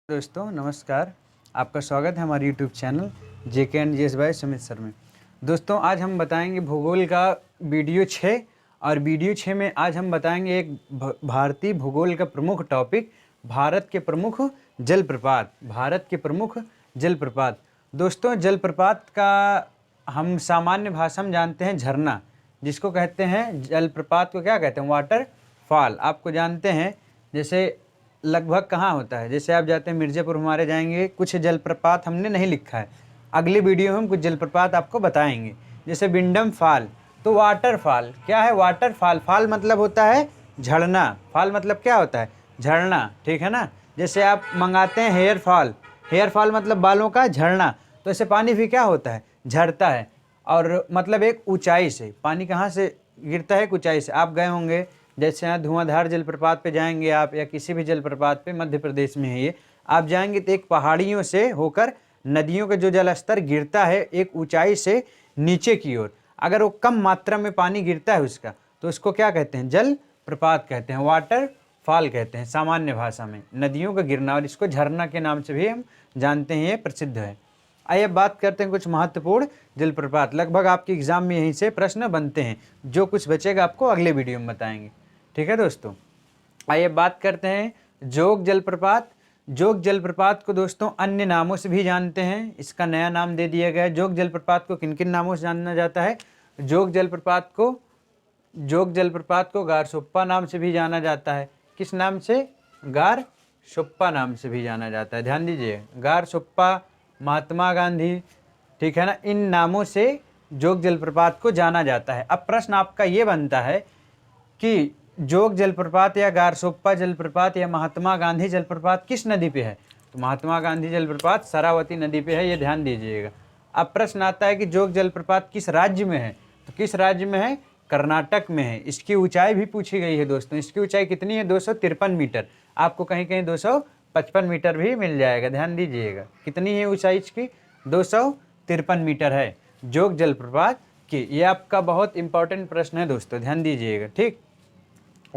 दोस्तों नमस्कार। आपका स्वागत है हमारे YouTube channel JK and GS bye Sumit sir में। दोस्तों आज हम बताएंगे भूगोल का वीडियो 6 और वीडियो 6 में आज हम बताएंगे एक भारतीय भूगोल का प्रमुख टॉपिक भारत के प्रमुख जलप्रपात। भारत के प्रमुख जलप्रपात। दोस्तों जलप्रपात का हम सामान्य भाषा में जानते हैं झरना, जिसको कहते हैं जलप्रपात को क्या कहते हैं, वाटरफॉल। आपको जानते हैं जैसे लगभग कहाँ होता है, जैसे आप जाते हैं मिर्ज़ापुर, हमारे जाएंगे कुछ जलप्रपात हमने नहीं लिखा है, अगली वीडियो में हम कुछ जलप्रपात आपको बताएंगे। जैसे विंडम फॉल, तो वाटरफॉल क्या है, वाटरफॉल। फॉल मतलब होता है झड़ना, फॉल मतलब क्या होता है, झड़ना, ठीक है ना। जैसे आप मंगाते हैं हेयर फॉल, हेयर फॉल मतलब बालों का झड़ना, तो ऐसे पानी भी क्या होता है, झड़ता है। और मतलब एक ऊंचाई से पानी कहाँ से गिरता है, एक ऊंचाई से। आप गए होंगे जैसे यहाँ धुआंधार जलप्रपात पे जाएंगे आप, या किसी भी जलप्रपात पे, मध्य प्रदेश में है ये, आप जाएंगे तो एक पहाड़ियों से होकर नदियों का जो जल स्तर गिरता है एक ऊंचाई से नीचे की ओर, अगर वो कम मात्रा में पानी गिरता है उसका, तो उसको क्या कहते हैं, जल प्रपात कहते हैं, वाटर फॉल कहते हैं सामान्य भाषा में, नदियों का गिरना। और इसको झरना के नाम से भी हम जानते हैं, ये प्रसिद्ध है। आइए बात करते हैं कुछ महत्वपूर्ण जलप्रपात। लगभग आपके एग्जाम में यहीं से प्रश्न बनते हैं, जो कुछ बचेगा आपको अगले वीडियो में बताएंगे, ठीक है दोस्तों। आइए बात करते हैं जोग जलप्रपात। जोग जलप्रपात को दोस्तों अन्य नामों से भी जानते हैं, इसका नया नाम दे दिया गया है। जोग जलप्रपात को किन किन नामों से जाना जाता है, जोग जलप्रपात को गारसोप्पा नाम से भी जाना जाता है। किस नाम से, गारसोप्पा नाम से भी जाना जाता है, ध्यान दीजिए, गारसोप्पा, महात्मा गांधी, ठीक है ना, इन नामों से जोग जलप्रपात को जाना जाता है। अब प्रश्न आपका ये बनता है कि जोग जलप्रपात या गारसोप्पा जलप्रपात या महात्मा गांधी जलप्रपात किस नदी पे है, तो महात्मा गांधी जलप्रपात शरावती नदी पे है, ये ध्यान दीजिएगा। अब प्रश्न आता है कि जोग जलप्रपात किस राज्य में है, तो किस राज्य में है, कर्नाटक में है। इसकी ऊंचाई भी पूछी गई है दोस्तों, इसकी ऊंचाई कितनी है, 253 मीटर। आपको कहीं कहीं 255 मीटर भी मिल जाएगा, ध्यान दीजिएगा। कितनी है ऊंचाई इसकी, 253 मीटर है जोग जलप्रपात की। ये आपका बहुत इंपॉर्टेंट प्रश्न है दोस्तों, ध्यान दीजिएगा, ठीक।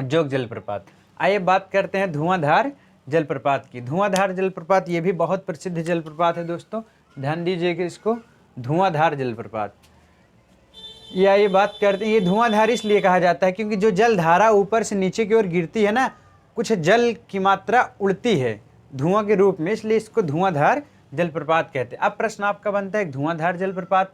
जोग जलप्रपात। आइए बात करते हैं धुआंधार जलप्रपात की। धुआंधार जलप्रपात ये भी बहुत प्रसिद्ध जलप्रपात है दोस्तों, ध्यान दीजिएगा इसको, धुआंधार जलप्रपात। ये बात करते हैं, ये धुआंधार इसलिए कहा जाता है क्योंकि जो जल धारा ऊपर से नीचे की ओर गिरती है ना, कुछ जल की मात्रा उड़ती है धुआं के रूप में, इसलिए इसको धुआंधार जलप्रपात कहते हैं। अब प्रश्न आपका बनता है धुआंधार जलप्रपात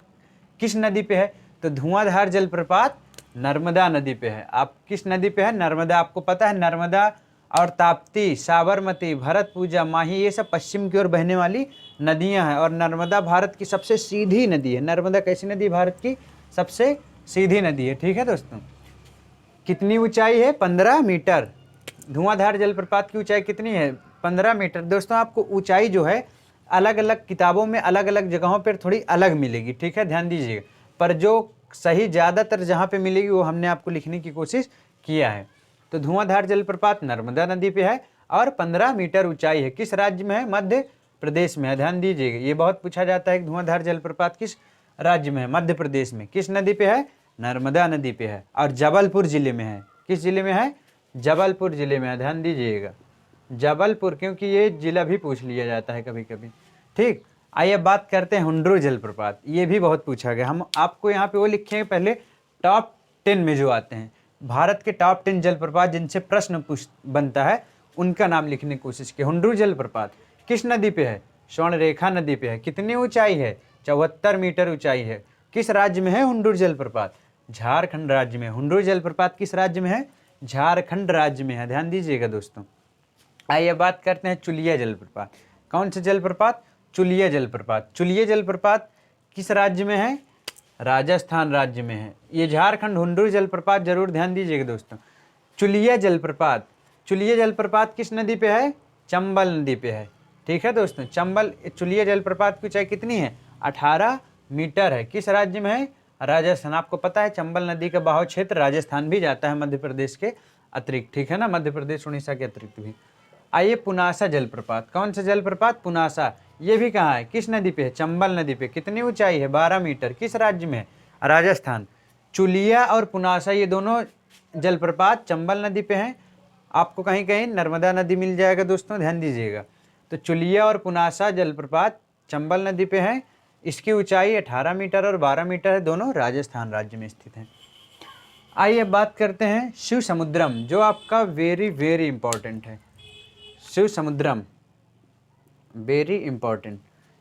किस नदी पे है, तो धुआंधार जलप्रपात नर्मदा नदी पे है। आप किस नदी पे है, नर्मदा। आपको पता है नर्मदा और ताप्ती, साबरमती, भरतपूजा, माही, ये सब पश्चिम की ओर बहने वाली नदियां हैं, और नर्मदा भारत की सबसे सीधी नदी है। नर्मदा कैसी नदी, भारत की सबसे सीधी नदी है, ठीक है दोस्तों। कितनी ऊंचाई है, 15 मीटर। धुआंधार जलप्रपात की ऊंचाई कितनी है, 15 मीटर। दोस्तों आपको ऊंचाई जो है अलग अलग किताबों में अलग अलग जगहों पर थोड़ी अलग मिलेगी, ठीक है, ध्यान दीजिएगा, पर जो सही ज़्यादातर जहाँ पे मिलेगी वो हमने आपको लिखने की कोशिश किया है। तो धुआंधार जलप्रपात नर्मदा नदी पे है और 15 मीटर ऊंचाई है। किस राज्य में है, मध्य प्रदेश में है, ध्यान दीजिएगा। ये बहुत पूछा जाता है कि धुआंधार जलप्रपात किस राज्य में है, मध्य प्रदेश में। किस नदी पे है, नर्मदा नदी पे है, और जबलपुर जिले में है। किस जिले में है, जबलपुर जिले में है, ध्यान दीजिएगा, जबलपुर, क्योंकि ये जिला भी पूछ लिया जाता है कभी कभी, ठीक। आइए बात करते हैं हुंड्रू जलप्रपात। ये भी बहुत पूछा गया, हम आपको यहाँ पे वो लिखेंगे पहले टॉप 10 में जो आते हैं, भारत के टॉप 10 जलप्रपात जिनसे प्रश्न बनता है उनका नाम लिखने की कोशिश की। हुंड्रू जलप्रपात किस नदी पे है, स्वर्णरेखा नदी पे है। कितनी ऊंचाई है, 74 मीटर ऊंचाई है। किस राज्य में है हुंड्रू जलप्रपात, झारखंड राज्य में। हुंड्रू जलप्रपात किस राज्य में है, झारखंड राज्य में है, ध्यान दीजिएगा दोस्तों। आइए बात करते हैं चुलिया जलप्रपात। कौन से जलप्रपात, चुलिया जलप्रपात। चुलिया जलप्रपात किस राज्य में है, राजस्थान राज्य में है। ये झारखंड हुंड्रू जलप्रपात जरूर ध्यान दीजिएगा दोस्तों। चुलिया जलप्रपात, चुलिया जलप्रपात किस नदी पे है, चंबल नदी पे है, ठीक है दोस्तों। चंबल, चुलिया जलप्रपात की ऊंचाई कितनी है, 18 मीटर है। किस राज्य में है, राजस्थान। आपको पता है चंबल नदी का बहाव क्षेत्र राजस्थान भी जाता है, मध्य प्रदेश के अतिरिक्त, ठीक है ना, मध्य प्रदेश उड़ीसा के अतिरिक्त भी। आइए पुनासा जलप्रपात। कौन सा जलप्रपात, पुनासा। ये भी कहाँ है, किस नदी पे है, चंबल नदी पे। कितनी ऊंचाई है, 12 मीटर। किस राज्य में है, राजस्थान। चुलिया और पुनासा ये दोनों जलप्रपात चंबल नदी पे हैं। आपको कहीं कहीं नर्मदा नदी मिल जाएगा दोस्तों, ध्यान दीजिएगा। तो तो चुलिया और पुनासा जलप्रपात चंबल नदी पे है। इसकी ऊंचाई 18 मीटर और 12 मीटर है, दोनों राजस्थान राज्य में स्थित हैं। आइए अब बात करते हैं शिव समुद्रम, जो आपका वेरी वेरी इंपॉर्टेंट है। शिव समुद्रम वेरी इंपॉर्टेंट।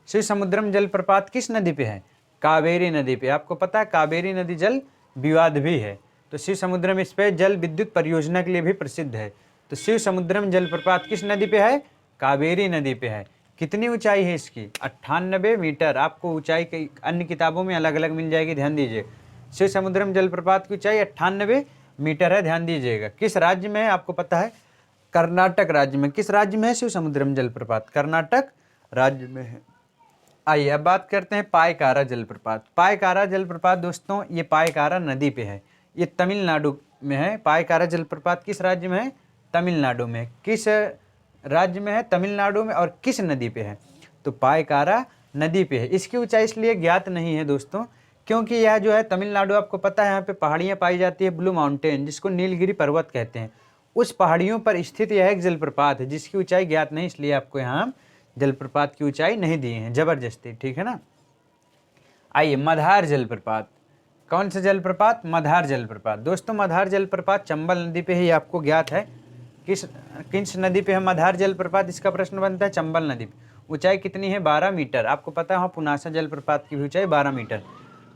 शिव समुद्रम जलप्रपात किस नदी पे है? कावेरी नदी पे। आपको पता है कावेरी नदी जल विवाद भी है, तो शिव समुद्रम इस पे जल विद्युत परियोजना के लिए भी प्रसिद्ध है। तो शिव समुद्रम जलप्रपात किस नदी पे है? कावेरी नदी पे है। कितनी ऊंचाई है इसकी? 98 मीटर। आपको ऊंचाई कई अन्य किताबों में अलग अलग मिल जाएगी, ध्यान दीजिए। शिव समुद्रम जलप्रपात की ऊंचाई 98 मीटर है, ध्यान दीजिएगा। किस राज्य में है? आपको पता है कर्नाटक राज्य में। किस राज्य में है शिव समुद्रम जलप्रपात? कर्नाटक राज्य में है। आइए अब बात करते हैं पायकारा जलप्रपात। पायकारा जलप्रपात दोस्तों ये पायकारा नदी पे है, ये तमिलनाडु में है। पायकारा जलप्रपात किस राज्य में है? तमिलनाडु में। किस राज्य में है? तमिलनाडु में। और किस नदी पे है? तो पायकारा नदी पे है। इसकी ऊंचाई इसलिए ज्ञात नहीं है दोस्तों, क्योंकि यह जो है तमिलनाडु, आपको पता है यहाँ पे पहाड़ियाँ पाई जाती है, ब्लू माउंटेन, जिसको नीलगिरी पर्वत कहते हैं। उस पहाड़ियों पर स्थित यह एक जलप्रपात है जिसकी ऊंचाई ज्ञात नहीं, इसलिए आपको यहाँ जलप्रपात की ऊंचाई नहीं दी है जबरदस्ती, ठीक है ना। आइए मधार जलप्रपात। कौन सा जलप्रपात? मधार जलप्रपात। दोस्तों मधार जलप्रपात चंबल नदी पे ही आपको ज्ञात है। किस नदी पे है मधार जलप्रपात? इसका प्रश्न बनता है चंबल नदी पे। ऊंचाई कितनी है? 12 मीटर। आपको पता है पुनासा जलप्रपात की भी ऊंचाई 12 मीटर।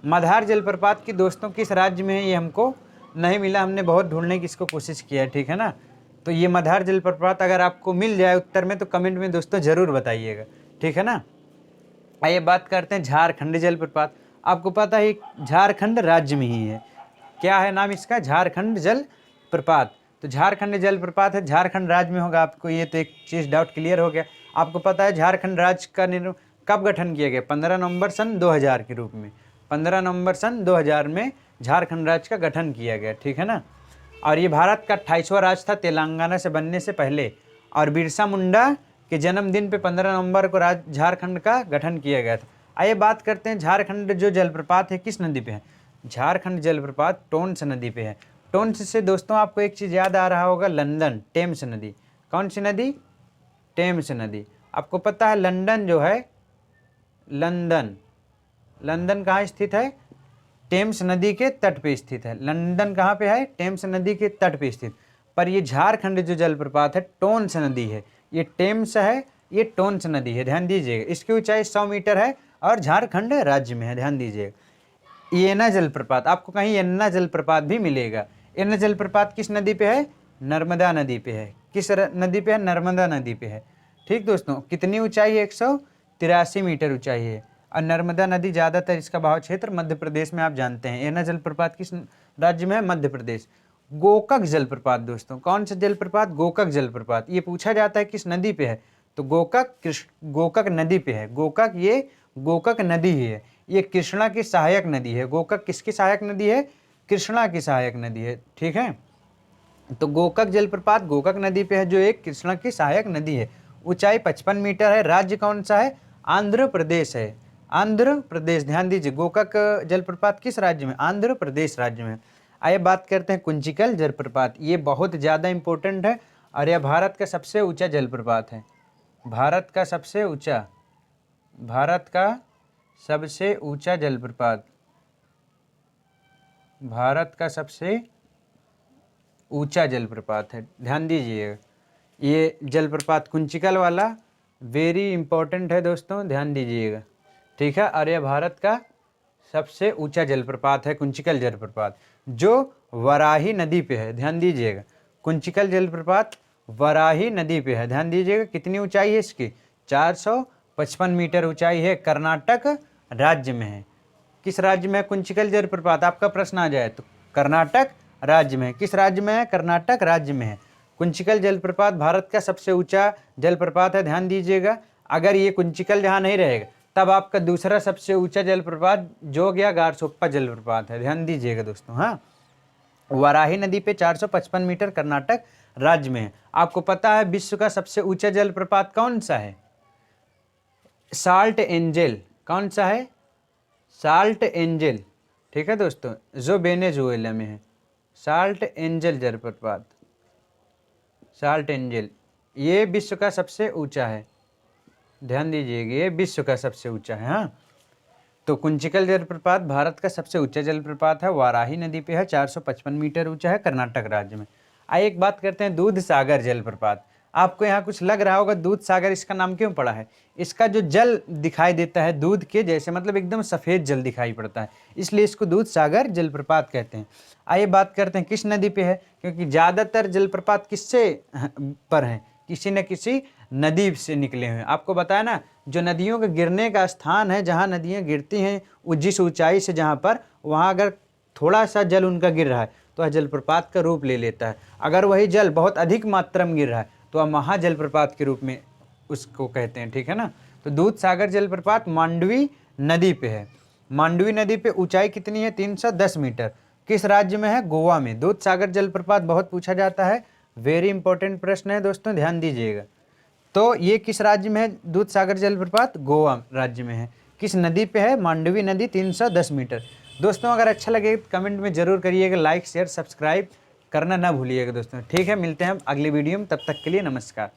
मधार जलप्रपात की दोस्तों किस राज्य में है ये हमको नहीं मिला, हमने बहुत ढूंढने की इसको कोशिश किया है, ठीक है ना। तो ये मधार जलप्रपात अगर आपको मिल जाए उत्तर में तो कमेंट में दोस्तों ज़रूर बताइएगा, ठीक है ना। आइए बात करते हैं झारखंड जलप्रपात। आपको पता है झारखंड राज्य में ही है। क्या है नाम इसका? झारखंड जलप्रपात। तो झारखंड जलप्रपात है, झारखंड राज्य में होगा। आपको ये तो एक चीज़ डाउट क्लियर हो गया। आपको पता है झारखंड राज्य का कब गठन किया गया? 15 नवंबर सन 2000 के रूप में। 15 नवंबर सन 2000 में झारखंड राज्य का गठन किया गया, ठीक है ना। और ये भारत का 28वां राज्य था तेलंगाना से बनने से पहले। और बिरसा मुंडा के जन्मदिन पे 15 नवंबर को झारखंड का गठन किया गया था। आइए बात करते हैं झारखंड जो जलप्रपात है किस नदी पे है? झारखंड जलप्रपात टोंस नदी पे है। टोंस से दोस्तों आपको एक चीज़ याद आ रहा होगा, लंदन, टेम्स नदी। कौन सी नदी? टेम्स नदी। आपको पता है लंदन जो है, लंदन कहाँ स्थित है? टेम्स नदी के तट पे स्थित है। लंदन कहाँ पे है? टेम्स नदी के तट पे स्थित। पर ये झारखंड जो जलप्रपात है टोंस नदी है। ये टेम्स है, ये टोंस नदी है, ध्यान दीजिएगा। इसकी ऊंचाई 100 मीटर है और झारखंड राज्य में है, ध्यान दीजिएगा। येना जलप्रपात, आपको कहीं येना जलप्रपात भी मिलेगा। येना जलप्रपात किस नदी पे है? नर्मदा नदी पे है। किस नदी पे है? नर्मदा नदी पे है, ठीक दोस्तों। कितनी ऊंचाई है? 183 मीटर ऊंचाई है। और नर्मदा नदी ज़्यादातर इसका बहाव क्षेत्र मध्य प्रदेश में आप जानते हैं। येना जलप्रपात किस राज्य में है? मध्य प्रदेश। गोकक जलप्रपात दोस्तों, कौन सा जलप्रपात? गोकक जलप्रपात। ये पूछा जाता है किस नदी पे है? तो गोकक नदी पे है। गोकक, ये गोकक नदी ही है, ये कृष्णा की सहायक नदी है। गोकक किसकी सहायक नदी है? कृष्णा की सहायक नदी है, ठीक है। तो गोकक जलप्रपात गोकक नदी पे है, जो एक कृष्णा की सहायक नदी है। ऊंचाई 55 मीटर है। राज्य कौन सा है? आंध्र प्रदेश है, आंध्र प्रदेश, ध्यान दीजिए। गोकक जलप्रपात किस राज्य में? आंध्र प्रदेश राज्य में। आइए बात करते हैं कुंचिकल जलप्रपात। ये बहुत ज़्यादा इंपॉर्टेंट है और यह भारत का सबसे ऊंचा जलप्रपात है। भारत का सबसे ऊंचा जलप्रपात, भारत का सबसे ऊंचा जलप्रपात है, ध्यान दीजिएगा। ये जलप्रपात कुंचिकल वाला वेरी इंपॉर्टेंट है दोस्तों, ध्यान दीजिएगा, ठीक है। और यह भारत का सबसे ऊंचा जलप्रपात है कुंचिकल जलप्रपात, जो वराही नदी पे है, ध्यान दीजिएगा। कुंचिकल जलप्रपात वराही नदी पे है, ध्यान दीजिएगा। कितनी ऊंचाई है इसकी? 455 मीटर ऊंचाई है। कर्नाटक राज्य में है। किस राज्य में है कुंचिकल जलप्रपात? आपका प्रश्न आ जाए तो कर्नाटक राज्य में है। किस राज्य में है? कर्नाटक राज्य में है। कुंचिकल जलप्रपात भारत का सबसे ऊंचा जलप्रपात है, ध्यान दीजिएगा। अगर ये कुंचिकल जहाँ नहीं रहेगा तब आपका दूसरा सबसे ऊंचा जलप्रपात जो गया गारसोप्पा जलप्रपात है, ध्यान दीजिएगा दोस्तों। हाँ, वराही नदी पे 455 मीटर कर्नाटक राज्य में है। आपको पता है विश्व का सबसे ऊंचा जलप्रपात कौन सा है? Salt angel. कौन सा है? साल्ट एंजल, ठीक है दोस्तों, जो वेनेजुएला में है। साल्ट एंजल जलप्रपात, साल्ट एंजल, ये विश्व का सबसे ऊंचा है, ध्यान दीजिएगा, ये विश्व का सबसे ऊंचा है। हाँ, तो कुंचिकल जलप्रपात भारत का सबसे ऊंचा जलप्रपात है, वाराही नदी पे है, 455 मीटर ऊंचा है, कर्नाटक राज्य में। आइए एक बात करते हैं दूध सागर जलप्रपात। आपको यहाँ कुछ लग रहा होगा दूध सागर इसका नाम क्यों पड़ा है? इसका जो जल दिखाई देता है दूध के जैसे, मतलब एकदम सफ़ेद जल दिखाई पड़ता है, इसलिए इसको दूध सागर जलप्रपात कहते हैं। आइए बात करते हैं किस नदी पे है, क्योंकि ज़्यादातर जलप्रपात किससे पर हैं, किसी न किसी नदी से निकले हुए हैं। आपको बताया ना, जो नदियों के गिरने का स्थान है, जहाँ नदियाँ गिरती हैं जिस ऊंचाई से, जहाँ पर, वहाँ अगर थोड़ा सा जल उनका गिर रहा है तो वह जलप्रपात का रूप ले लेता है। अगर वही जल बहुत अधिक मात्रा में गिर रहा है तो वह महाजलप्रपात के रूप में उसको कहते हैं, ठीक है ना। तो दूध सागर जलप्रपात मांडवी नदी पे है। मांडवी नदी पे ऊंचाई कितनी है? 310 मीटर। किस राज्य में है? गोवा में। दूध सागर जलप्रपात बहुत पूछा जाता है, वेरी इंपॉर्टेंट प्रश्न है दोस्तों, ध्यान दीजिएगा। तो ये किस राज्य में है दूध सागर जलप्रपात? गोवा राज्य में है। किस नदी पे है? मांडवी नदी, 310 मीटर। दोस्तों अगर अच्छा लगे तो कमेंट में जरूर करिएगा, लाइक शेयर सब्सक्राइब करना ना भूलिएगा दोस्तों। ठीक है, मिलते हैं हम अगली वीडियो में, तब तक के लिए नमस्कार।